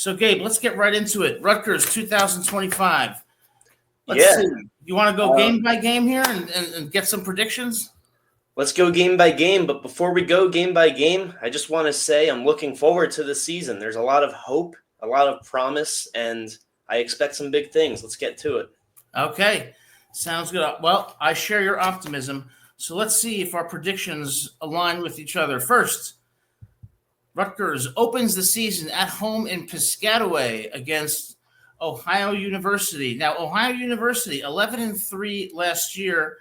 So, Gabe, let's get right into it. Rutgers 2025. Let's Yeah. see. You want to go game by game here and get some predictions? Let's go game by game. But before we go game by game, I just want to say I'm looking forward to the season. There's a lot of hope, a lot of promise, and I expect some big things. Let's get to it. Okay. Sounds good. Well, I share your optimism. So let's see if our predictions align with each other. First, Rutgers opens the season at home in Piscataway against Ohio University. Now, Ohio University, 11-3 last year,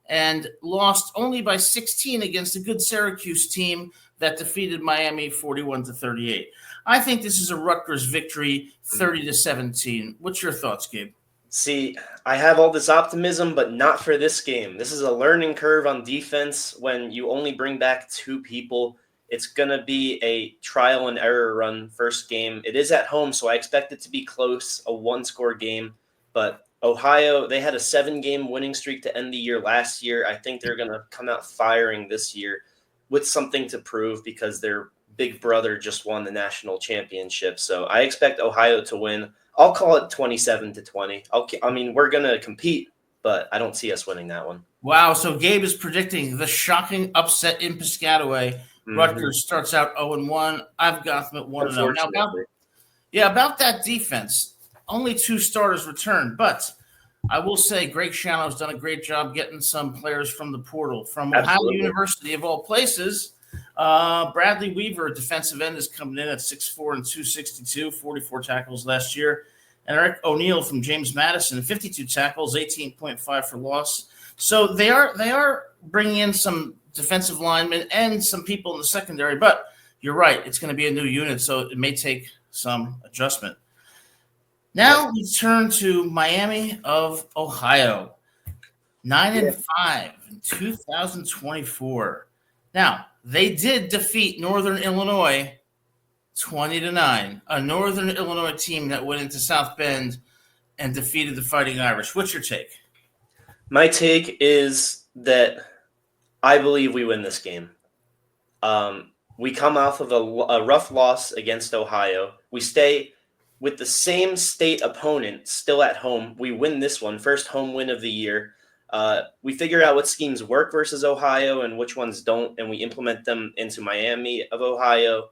and lost only by 16 against a good Syracuse team that defeated Miami 41-38. I think this is a Rutgers victory, 30-17. What's your thoughts, Gabe? See, I have all this optimism, but not for this game. This is a learning curve on defense when you only bring back two people. It's going to be a trial and error run first game. It is at home, so I expect it to be close, a one-score game. But Ohio, they had a 7-game winning streak to end the year last year. I think they're going to come out firing this year with something to prove because their big brother just won the national championship. So I expect Ohio to win. I'll call it 27-20. I mean, we're going to compete, but I don't see us winning that one. Wow, so Gabe is predicting the shocking upset in Piscataway. Rutgers starts out 0-1. I've got them at 1-0. Now, about that defense, only 2 starters returned, but I will say Greg Shallow has done a great job getting some players from the portal. From Ohio University, of all places, Bradley Weaver, defensive end, is coming in at 6'4" and 262, 44 tackles last year. And Eric O'Neill from James Madison, 52 tackles, 18.5 for loss. So they are bringing in some defensive linemen and some people in the secondary, but you're right, it's going to be a new unit, so it may take some adjustment. Now we turn to Miami of Ohio, 9-5 in 2024. Now, they did defeat Northern Illinois 20-9, a Northern Illinois team that went into South Bend and defeated the Fighting Irish. What's your take? My take is that I believe we win this game. We come off of a rough loss against Ohio. We stay with the same state opponent still at home. We win this one, first home win of the year. We figure out what schemes work versus Ohio and which ones don't, and we implement them into Miami of Ohio.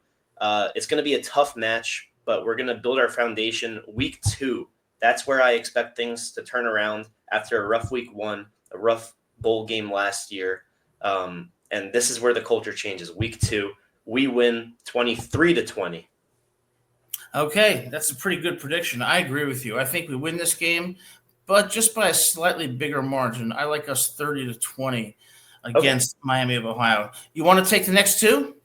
It's going to be a tough match, but we're going to build our foundation. Week 2, that's where I expect things to turn around after a rough week 1, a rough bowl game last year. And this is where the culture changes. Week 2, we win 23-20. Okay, that's a pretty good prediction. I agree with you. I think we win this game, but just by a slightly bigger margin. I like us 30-20 against Miami of Ohio. You want to take the next 2?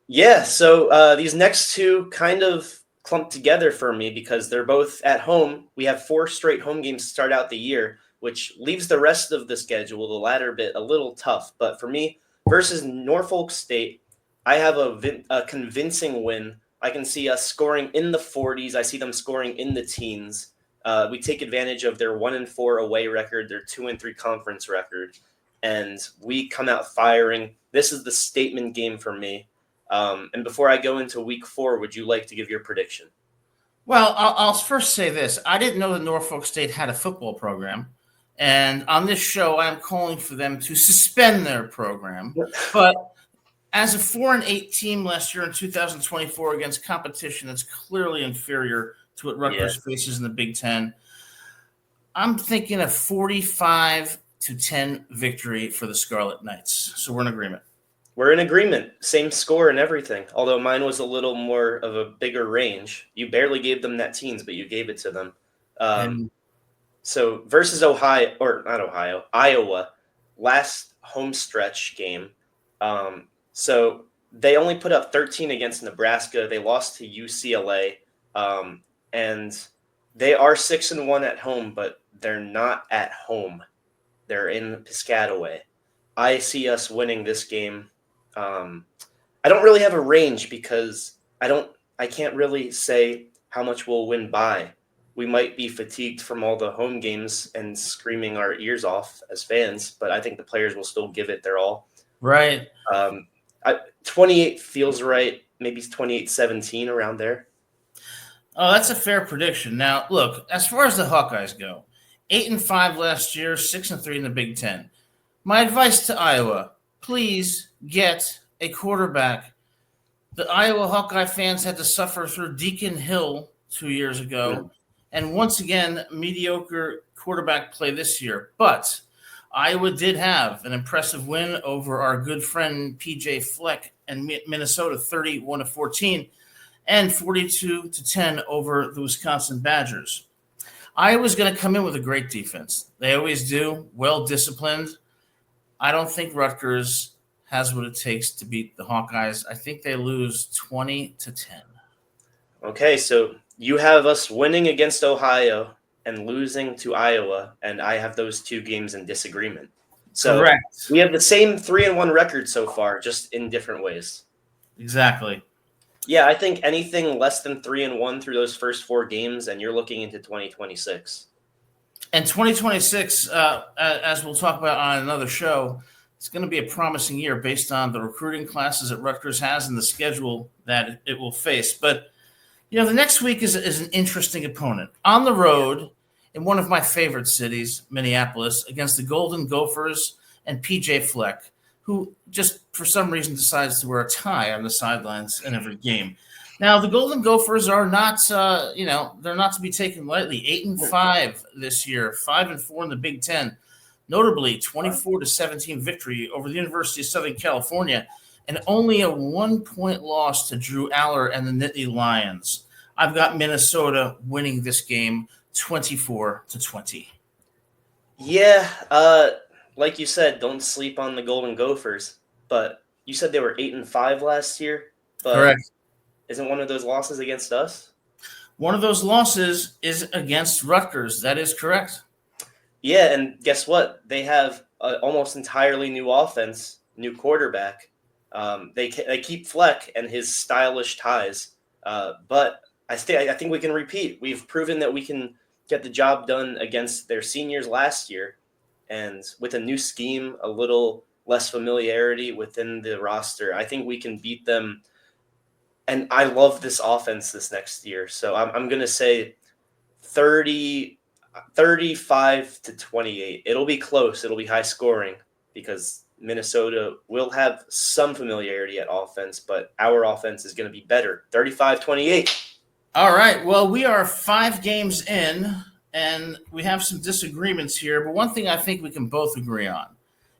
Yeah, so these next 2 kind of clumped together for me because they're both at home. We have 4 straight home games to start out the year, which leaves the rest of the schedule, the latter bit, a little tough. But for me, versus Norfolk State, I have a convincing win. I can see us scoring in the 40s. I see them scoring in the teens. We take advantage of their 1-4 away record, their 2-3 conference record, and we come out firing. This is the statement game for me. And before I go into week 4, would you like to give your prediction? Well, I'll first say this. I didn't know that Norfolk State had a football program. And on this show, I'm calling for them to suspend their program. But as a 4-8 team last year in 2024 against competition that's clearly inferior to what Rutgers faces in the Big Ten, I'm thinking a 45-10 victory for the Scarlet Knights. So we're in agreement. We're in agreement. Same score and everything, although mine was a little more of a bigger range. You barely gave them that teens, but you gave it to them. So versus Iowa, last home stretch game. So they only put up 13 against Nebraska. They lost to UCLA. And they are 6-1 at home, but they're not at home. They're in Piscataway. I see us winning this game. I don't really have a range because I can't really say how much we'll win by. We might be fatigued from all the home games and screaming our ears off as fans, but I think the players will still give it their all. Right. 28 feels right. Maybe 28-17 around there. Oh, that's a fair prediction. Now, look, as far as the Hawkeyes go, 8-5 last year, 6-3 in the Big Ten. My advice to Iowa: please get a quarterback. The Iowa Hawkeye fans had to suffer through Deacon Hill 2 years ago, and once again, mediocre quarterback play this year. But Iowa did have an impressive win over our good friend PJ Fleck and Minnesota, 31-14, and 42-10 over the Wisconsin Badgers. Iowa's going to come in with a great defense. They always do, well disciplined. I don't think Rutgers has what it takes to beat the Hawkeyes. I think they lose 20-10. Okay, so you have us winning against Ohio and losing to Iowa, and I have those two games in disagreement. So Correct. we have the same 3-1 record so far, just in different ways. Exactly. Yeah, I think anything less than 3-1 through those first 4 games, and you're looking into 2026. And 2026, as we'll talk about on another show, it's going to be a promising year based on the recruiting classes that Rutgers has and the schedule that it will face. But, the next week is an interesting opponent. On the road in one of my favorite cities, Minneapolis, against the Golden Gophers and PJ Fleck, who just for some reason decides to wear a tie on the sidelines in every game. Now, the Golden Gophers are not, they're not to be taken lightly. 8-5 this year, 5-4 in the Big Ten. Notably, 24-17 victory over the University of Southern California, and only a 1-point loss to Drew Aller and the Nittany Lions. I've got Minnesota winning this game 24-20. Yeah, like you said, don't sleep on the Golden Gophers. But you said they were 8-5 last year. But Correct. Isn't one of those losses against us? One of those losses is against Rutgers. That is correct. Yeah, and guess what? They have an almost entirely new offense, new quarterback. They keep Fleck and his stylish ties, but I think we can repeat. We've proven that we can get the job done against their seniors last year, and with a new scheme, a little less familiarity within the roster, I think we can beat them. And I love this offense this next year, so I'm going to say 35-28. It'll be close. It'll be high scoring because Minnesota will have some familiarity at offense, but our offense is going to be better. 35-28. All right. Well, we are 5 games in, and we have some disagreements here. But one thing I think we can both agree on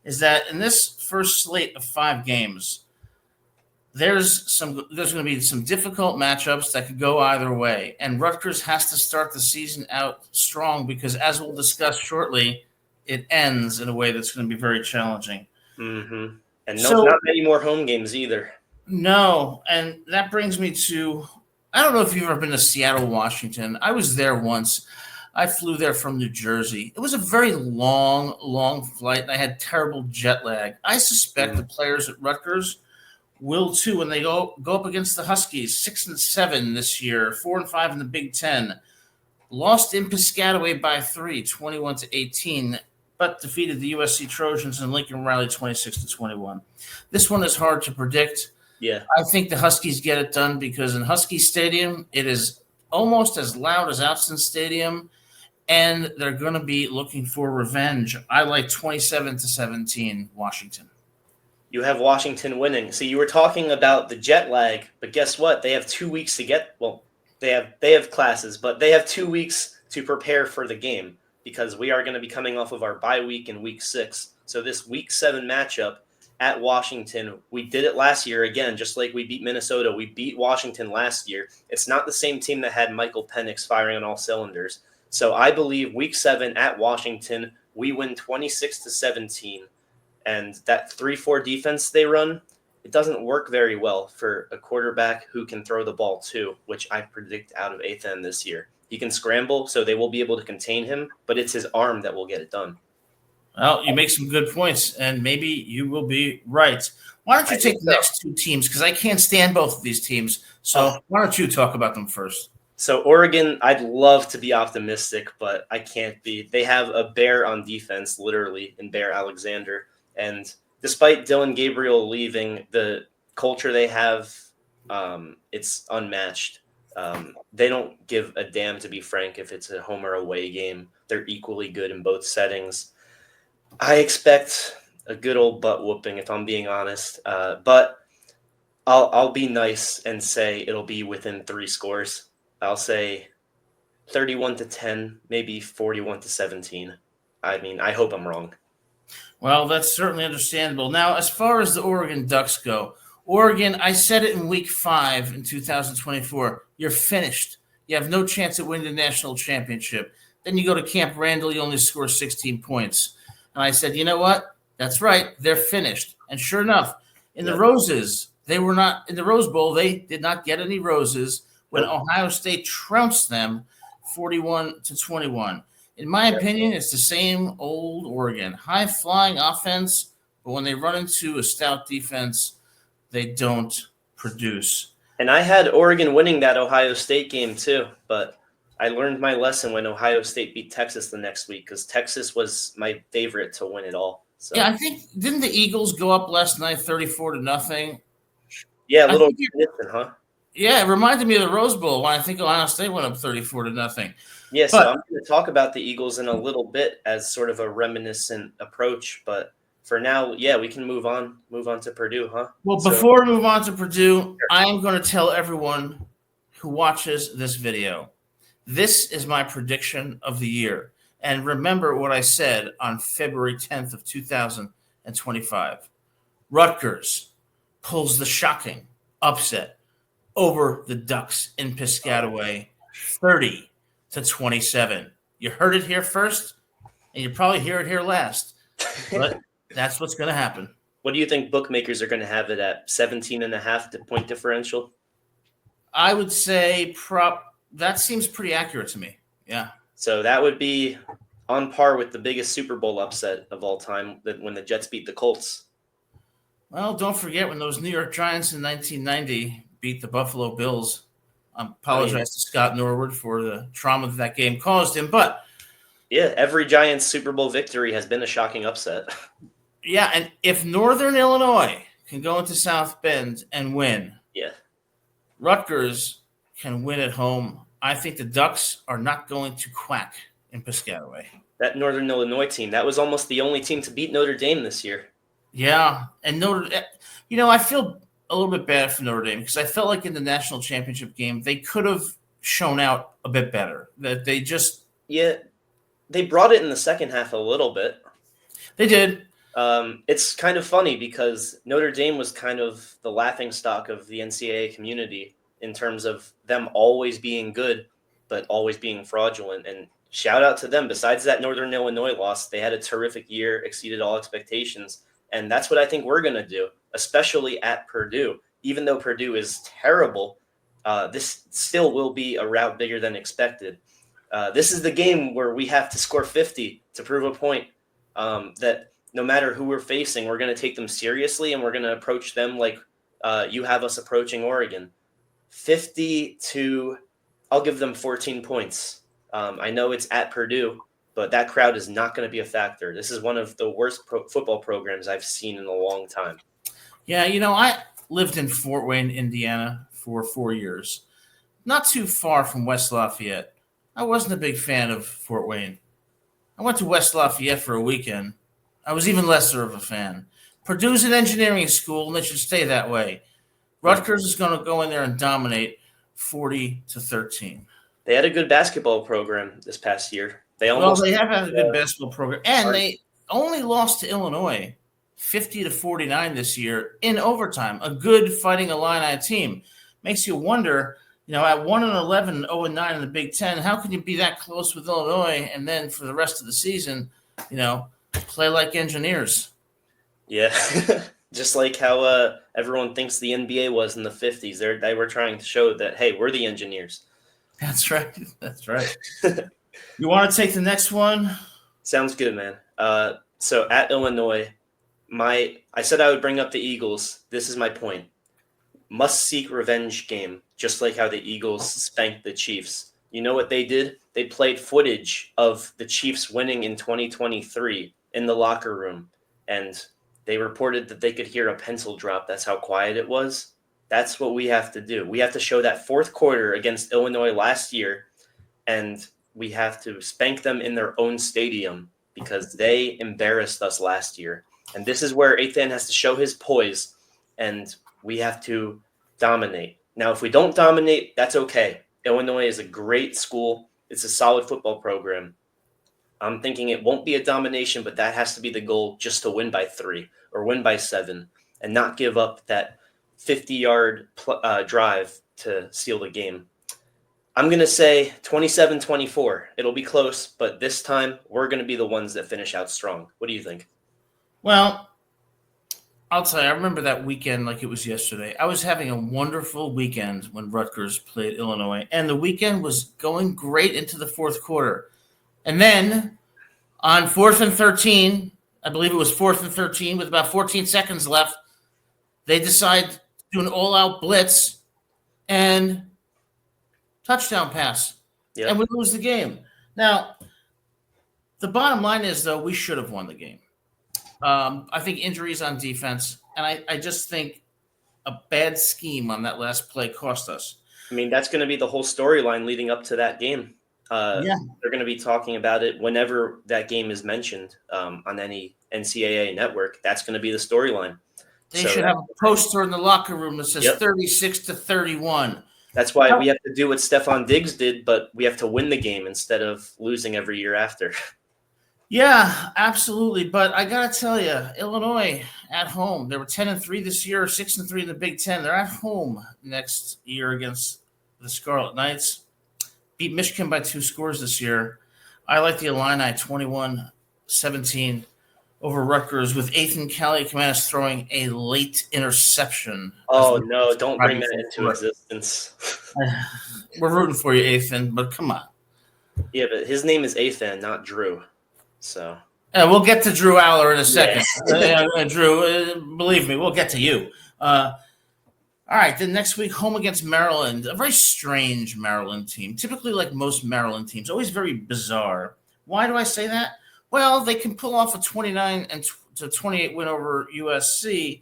is that in this first slate of 5 games, there's going to be some difficult matchups that could go either way. And Rutgers has to start the season out strong because, as we'll discuss shortly, it ends in a way that's going to be very challenging. Mm-hmm. And not many more home games either. No, and that brings me to, I don't know if you've ever been to Seattle, Washington. I was there once. I flew there from New Jersey. It was a very long flight, and I had terrible jet lag. I suspect the players at Rutgers will too when they go up against the Huskies. 6-7 this year, 4-5 in the Big Ten. Lost in Piscataway by 3, 21-18, but defeated the USC Trojans and Lincoln Riley 26-21. This one is hard to predict. Yeah, I think the Huskies get it done because in Husky Stadium it is almost as loud as Austin Stadium, and they're going to be looking for revenge. I like 27-17 Washington. You have Washington winning. So you were talking about the jet lag, but guess what? They have 2 weeks to get. Well, they have classes, but they have 2 weeks to prepare for the game because we are going to be coming off of our bye week in week 6. So this week 7 matchup at Washington, we did it last year again, just like we beat Minnesota. We beat Washington last year. It's not the same team that had Michael Penix firing on all cylinders. So I believe week 7 at Washington, we win 26-17. And that 3-4 defense they run, it doesn't work very well for a quarterback who can throw the ball too, which I predict out of Athan this year. He can scramble, so they will be able to contain him, but it's his arm that will get it done. Well, you make some good points, and maybe you will be right. Why don't you take the next 2 teams? Because I can't stand both of these teams. So why don't you talk about them first? So Oregon, I'd love to be optimistic, but I can't be. They have a bear on defense, literally, in Bear Alexander. And despite Dylan Gabriel leaving, the culture they have, it's unmatched. They don't give a damn, to be frank, if it's a home or away game. They're equally good in both settings. I expect a good old butt whooping, if I'm being honest. But I'll be nice and say it'll be within 3 scores. I'll say 31-10, maybe 41-17. I mean, I hope I'm wrong. Well, that's certainly understandable. Now, as far as the Oregon Ducks go, Oregon, I said it in week 5 in 2024, you're finished. You have no chance at winning the national championship. Then you go to Camp Randall, you only score 16 points. And I said, you know what? That's right. They're finished. And sure enough, in the Roses, they were not in the Rose Bowl. They did not get any roses when Ohio State trounced them 41-21. In my opinion, it's the same old Oregon. High-flying offense, but when they run into a stout defense, they don't produce. And I had Oregon winning that Ohio State game too, but I learned my lesson when Ohio State beat Texas the next week because Texas was my favorite to win it all. So. Yeah, I think didn't the Eagles go up last night 34-0? Yeah, a little different, huh? Yeah, it reminded me of the Rose Bowl when I think Ohio State went up 34-0. Yeah, so I'm going to talk about the Eagles in a little bit as sort of a reminiscent approach, but for now, yeah, we can move on to Purdue, huh? Well, before we move on to Purdue, I am going to tell everyone who watches this video, this is my prediction of the year. And remember what I said on February 10th of 2025. Rutgers pulls the shocking upset over the Ducks in Piscataway, 30-27. You heard it here first, and you probably hear it here last. But that's what's going to happen. What do you think bookmakers are going to have it at? 17.5 point differential? I would say that seems pretty accurate to me. Yeah. So that would be on par with the biggest Super Bowl upset of all time when the Jets beat the Colts. Well, don't forget when those New York Giants in 1990 beat the Buffalo Bills. I apologize to Scott Norwood for the trauma that game caused him, but yeah, every Giants Super Bowl victory has been a shocking upset. Yeah, and if Northern Illinois can go into South Bend and win, Rutgers can win at home. I think the Ducks are not going to quack in Piscataway. That Northern Illinois team, that was almost the only team to beat Notre Dame this year. Yeah, and I feel a little bit bad for Notre Dame because I felt like in the national championship game they could have shown out a bit better. That they just they brought it in the second half a little bit. They did. It's kind of funny because Notre Dame was kind of the laughingstock of the NCAA community in terms of them always being good, but always being fraudulent. And shout out to them. Besides that Northern Illinois loss, they had a terrific year, exceeded all expectations. And that's what I think we're going to do, especially at Purdue. Even though Purdue is terrible, this still will be a rout bigger than expected. This is the game where we have to score 50 to prove a point that no matter who we're facing, we're going to take them seriously and we're going to approach them like you have us approaching Oregon. I'll give them 14 points. I know it's at Purdue, but that crowd is not going to be a factor. This is one of the worst football programs I've seen in a long time. Yeah, I lived in Fort Wayne, Indiana for 4 years. Not too far from West Lafayette. I wasn't a big fan of Fort Wayne. I went to West Lafayette for a weekend. I was even lesser of a fan. Purdue's an engineering school, and it should stay that way. Rutgers is going to go in there and dominate 40-13. They had a good basketball program this past year. They have had a good basketball program, and they only lost to Illinois 50-49 this year in overtime. A good Fighting Illini team. Makes you wonder, at 1-11, 0-9 in the Big Ten, how can you be that close with Illinois and then for the rest of the season, play like engineers? Yeah, just like how everyone thinks the NBA was in the 50s. They were trying to show that, hey, we're the engineers. That's right. That's right. You want to take the next one? Sounds good, man. So at Illinois, I said I would bring up the Eagles. This is my point. Must-seek revenge game, just like how the Eagles spanked the Chiefs. You know what they did? They played footage of the Chiefs winning in 2023 in the locker room, and they reported that they could hear a pencil drop. That's how quiet it was. That's what we have to do. We have to show that fourth quarter against Illinois last year, and we have to spank them in their own stadium because they embarrassed us last year. And this is where Ethan has to show his poise, and we have to dominate. Now, if we don't dominate, that's okay. Illinois is a great school. It's a solid football program. I'm thinking it won't be a domination, but that has to be the goal, just to win by 3 or win by 7 and not give up that 50-yard drive to seal the game. I'm going to say 27-24. It'll be close, but this time we're going to be the ones that finish out strong. What do you think? Well, I'll tell you, I remember that weekend like it was yesterday. I was having a wonderful weekend when Rutgers played Illinois, and the weekend was going great into the fourth quarter. And then on 4th and 13, I believe it was 4th and 13 with about 14 seconds left, they decide to do an all-out blitz and touchdown pass. Yep. And we lose the game. Now, the bottom line is, though, we should have won the game. I think injuries on defense, and I just think a bad scheme on that last play cost us. I mean, that's going to be the whole storyline leading up to that game. They're going to be talking about it whenever that game is mentioned on any NCAA network. That's going to be the storyline. They should have a poster in the locker room that says 36-31. That's why we have to do what Stefan Diggs did, but we have to win the game instead of losing every year after. Yeah, absolutely. But I got to tell you, Illinois at home, they were 10-3 this year, 6-3 in the Big Ten. They're at home next year against the Scarlet Knights. Beat Michigan by 2 scores this year. I like the Illini 21-17 over Rutgers with Ethan Kaliakmanis throwing a late interception. Oh, no, don't bring that into existence. We're rooting for you, Ethan, but come on. Yeah, but his name is Ethan, not Drew. So we'll get to Drew Aller in a second. Drew, believe me, we'll get to you. All right, then next week, home against Maryland, a very strange Maryland team. Typically, like most Maryland teams, always very bizarre. Why do I say that? Well, they can pull off a 29-28 win over USC,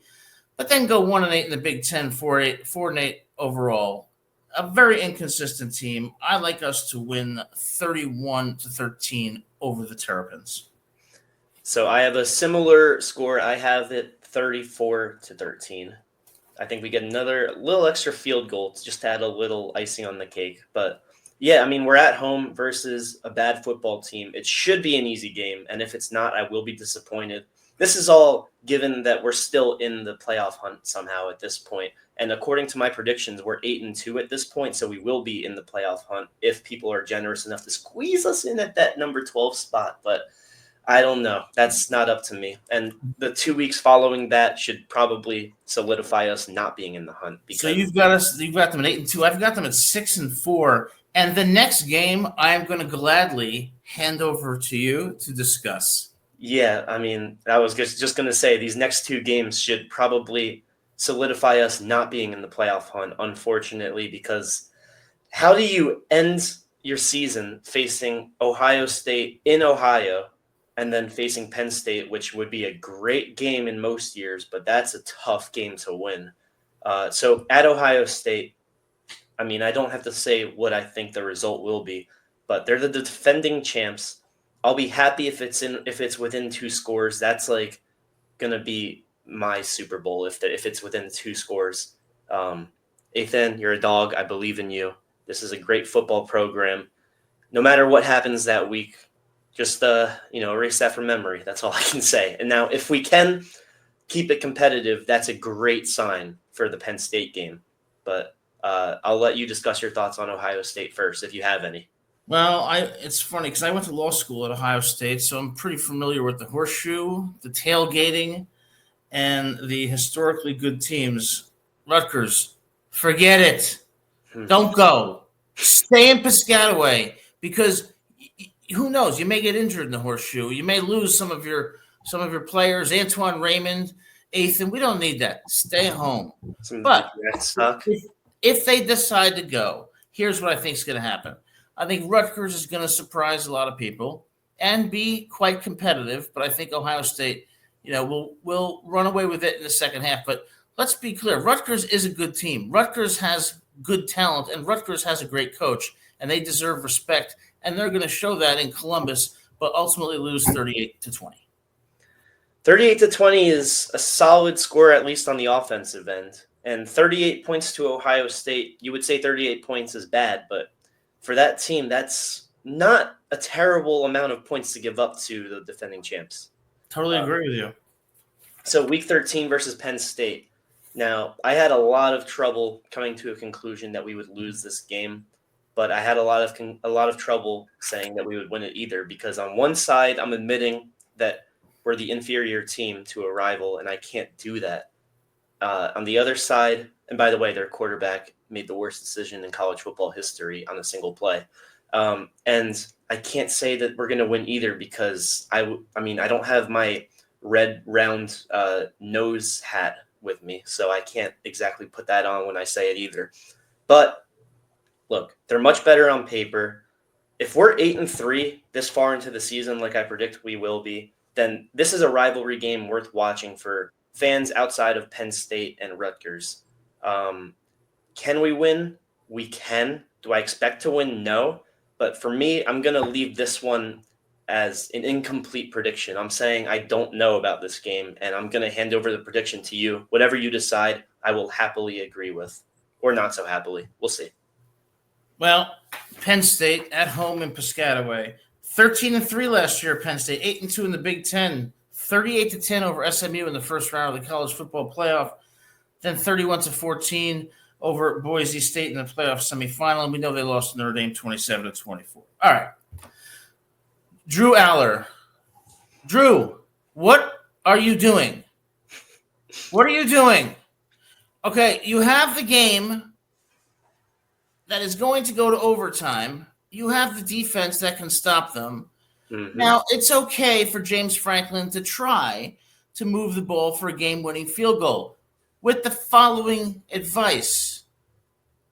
but then go 1-8 in the Big Ten, 4-8 overall. A very inconsistent team. I like us to win 31-13 over the Terrapins. So I have a similar score. I have it 34-13. I think we get another little extra field goal just to add a little icing on the cake. But yeah, I mean, we're at home versus a bad football team. It should be an easy game. And if it's not, I will be disappointed. This is all given that we're still in the playoff hunt somehow at this point. And according to my predictions, we're 8-2 at this point. So we will be in the playoff hunt if people are generous enough to squeeze us in at that number 12 spot. But I don't know. That's not up to me. And the 2 weeks following that should probably solidify us not being in the hunt. So you've got them at 8-2. I've got them at 6-4. And the next game, I am going to gladly hand over to you to discuss. Yeah, I mean, I was just going to say these next 2 games should probably solidify us not being in the playoff hunt, unfortunately, because how do you end your season facing Ohio State in Ohio and then facing Penn State, which would be a great game in most years, but that's a tough game to win. So at Ohio State, I mean, I don't have to say what I think the result will be, but they're the defending champs. I'll be happy if it's within 2 scores. That's like gonna be my Super Bowl if it's within 2 scores. Ethan, you're a dog. I believe in you. This is a great football program. No matter what happens that week, just erase that from memory. That's all I can say. And now, if we can keep it competitive, that's a great sign for the Penn State game. But I'll let you discuss your thoughts on Ohio State first, if you have any. Well, it's funny because I went to law school at Ohio State, so I'm pretty familiar with the horseshoe, the tailgating, and the historically good teams. Rutgers, forget it. Don't go. Stay in Piscataway because who knows? You may get injured in the horseshoe. You may lose some of your players. Antoine Raymond, Ethan. We don't need that. Stay home. But if they decide to go, here's what I think is going to happen. I think Rutgers is going to surprise a lot of people and be quite competitive. But I think Ohio State, will run away with it in the second half. But let's be clear. Rutgers is a good team. Rutgers has good talent, and Rutgers has a great coach, and they deserve respect. And they're going to show that in Columbus, but ultimately lose 38-20. 38-20 is a solid score, at least on the offensive end. And 38 points to Ohio State, you would say 38 points is bad, but for that team, that's not a terrible amount of points to give up to the defending champs. Totally agree with you. So week 13 versus Penn State. Now, I had a lot of trouble coming to a conclusion that we would lose this game, but I had a lot of trouble saying that we would win it either, because on one side, I'm admitting that we're the inferior team to a rival, and I can't do that. On the other side, and by the way, their quarterback made the worst decision in college football history on a single play. And I can't say that we're going to win either, because I don't have my red round nose hat with me, so I can't exactly put that on when I say it either. But look, they're much better on paper. If we're 8-3 this far into the season, like I predict we will be, then this is a rivalry game worth watching for fans outside of Penn State and Rutgers. Can we win? We can. Do I expect to win? No. But for me, I'm going to leave this one as an incomplete prediction. I'm saying I don't know about this game, and I'm going to hand over the prediction to you. Whatever you decide, I will happily agree with, or not so happily. We'll see. Well, Penn State at home in Piscataway, 13-3 last year. Penn State 8-2 in the Big Ten, 38-10 over SMU in the first round of the college football playoff, then 31-14 over Boise State in the playoff semifinal. And we know they lost to Notre Dame 27-24. All right. Drew Aller. Drew, what are you doing? What are you doing? Okay, you have the game that is going to go to overtime. You have the defense that can stop them. Mm-hmm. Now, it's okay for James Franklin to try to move the ball for a game-winning field goal with the following advice.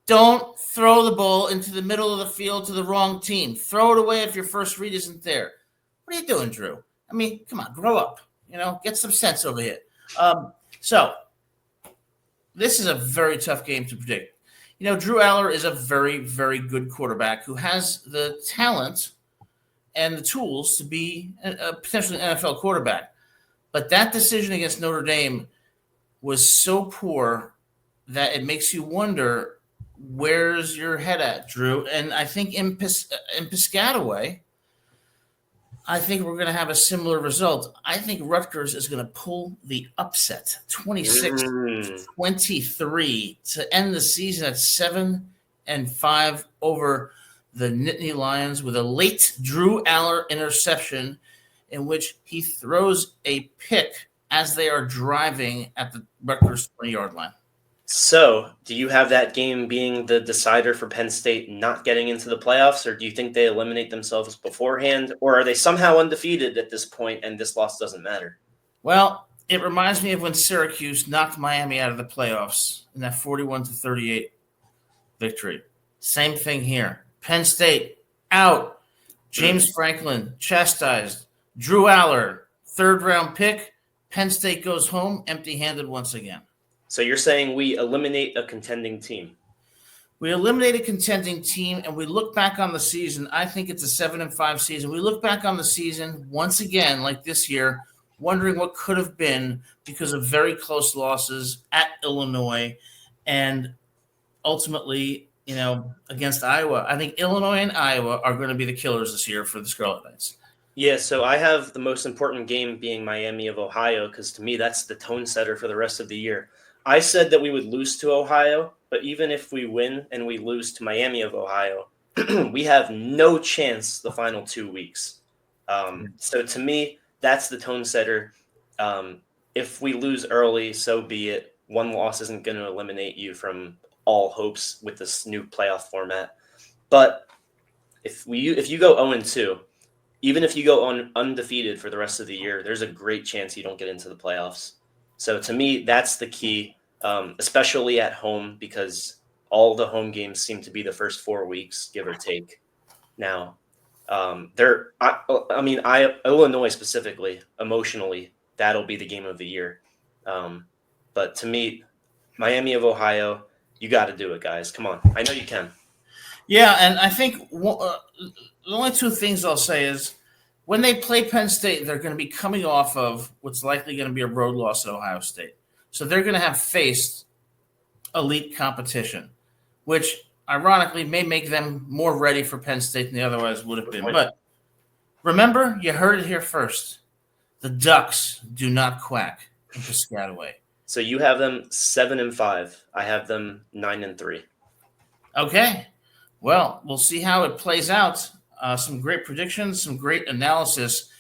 Don't throw the ball into the middle of the field to the wrong team. Throw it away if your first read isn't there. What are you doing, Drew? I mean, come on, grow up. Get some sense over here. So this is a very tough game to predict. Drew Aller is a very, very good quarterback who has the talent and the tools to be potentially an NFL quarterback. But that decision against Notre Dame was so poor that it makes you wonder, where's your head at, Drew? And I think in Piscataway, I think we're going to have a similar result. I think Rutgers is going to pull the upset, 26-23, to end the season at 7-5 over the Nittany Lions with a late Drew Aller interception in which he throws a pick as they are driving at the Rutgers 20-yard line. So, do you have that game being the decider for Penn State not getting into the playoffs, or do you think they eliminate themselves beforehand, or are they somehow undefeated at this point and this loss doesn't matter? Well, it reminds me of when Syracuse knocked Miami out of the playoffs in that 41-38 victory. Same thing here. Penn State out. James Franklin chastised. Drew Aller, third-round pick. Penn State goes home empty-handed once again. So you're saying we eliminate a contending team? We eliminate a contending team, and we look back on the season. I think it's a 7-5 season. We look back on the season once again, like this year, wondering what could have been because of very close losses at Illinois and ultimately, against Iowa. I think Illinois and Iowa are going to be the killers this year for the Scarlet Knights. Yeah, so I have the most important game being Miami of Ohio, because to me that's the tone setter for the rest of the year. I said that we would lose to Ohio, but even if we win and we lose to Miami of Ohio, we have no chance the final 2 weeks. So to me, that's the tone setter. If we lose early, so be it. One loss isn't going to eliminate you from all hopes with this new playoff format. But if you go 0-2, even if you go undefeated for the rest of the year, there's a great chance you don't get into the playoffs. So to me, that's the key, especially at home, because all the home games seem to be the first 4 weeks, give or take. Now, Illinois specifically, emotionally, that'll be the game of the year. But to me, Miami of Ohio. You got to do it, guys. Come on. I know you can. Yeah, and I think the only two things I'll say is when they play Penn State, they're going to be coming off of what's likely going to be a road loss at Ohio State. So they're going to have faced elite competition, which ironically may make them more ready for Penn State than they otherwise would have been. But remember, you heard it here first. The Ducks do not quack in Piscataway. So you have them 7-5. I have them 9-3. Okay. Well, we'll see how it plays out. Some great predictions, some great analysis